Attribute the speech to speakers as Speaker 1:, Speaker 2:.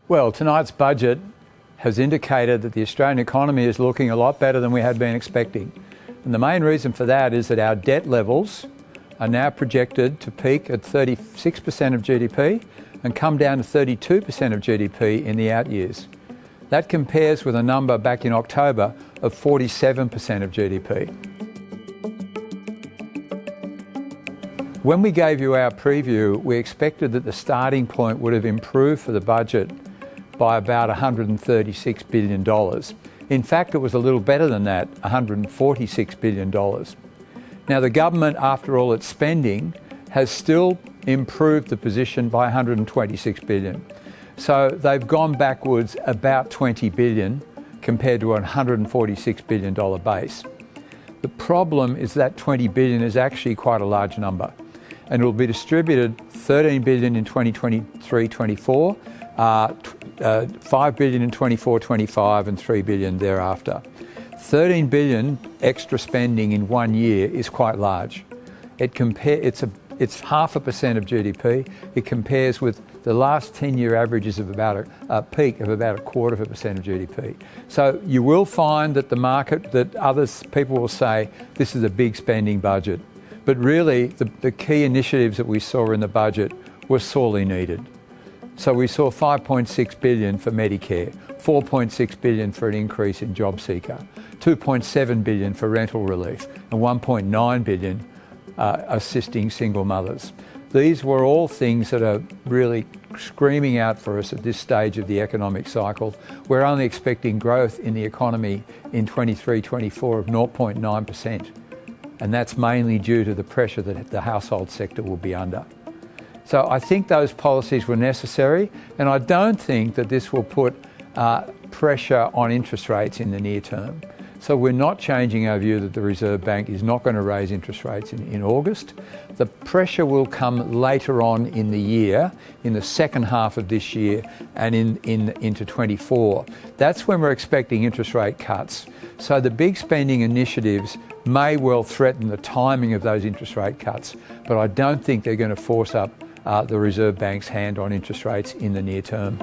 Speaker 1: Well, tonight's budget has indicated that the Australian economy is looking a lot better than we had been expecting. And the main reason for that is that our debt levels are now projected to peak at 36% of GDP and come down to 32% of GDP in the out years. That compares with a number back in October of 47% of GDP. When we gave you our preview, we expected that the starting point would have improved for the budget by about $136 billion. In fact, it was a little better than that, $146 billion. Now, the government, after all its spending, has still improved the position by $126 billion. So they've gone backwards about $20 billion compared to a $146 billion base. The problem is that $20 billion is actually quite a large number, and it will be distributed $13 billion in 2023-24, $5 billion in 24-25 and $3 billion thereafter. $13 billion extra spending in 1 year is quite large. It's 0.5% of GDP. It compares with the last 10-year averages of about a peak of about 0.25% of GDP. So you will find that the market, that people will say this is a big spending budget. But really, the key initiatives that we saw in the budget were sorely needed. So we saw $5.6 billion for Medicare, $4.6 billion for an increase in JobSeeker, $2.7 billion for rental relief, and $1.9 billion assisting single mothers. These were all things that are really screaming out for us at this stage of the economic cycle. We're only expecting growth in the economy in 23-24 of 0.9%. And that's mainly due to the pressure that the household sector will be under. So I think those policies were necessary, and I don't think that this will put pressure on interest rates in the near term. So we're not changing our view that the Reserve Bank is not going to raise interest rates in August. The pressure will come later on in the year, in the second half of this year and into 24. That's when we're expecting interest rate cuts. So the big spending initiatives may well threaten the timing of those interest rate cuts, but I don't think they're going to force up the Reserve Bank's hand on interest rates in the near term.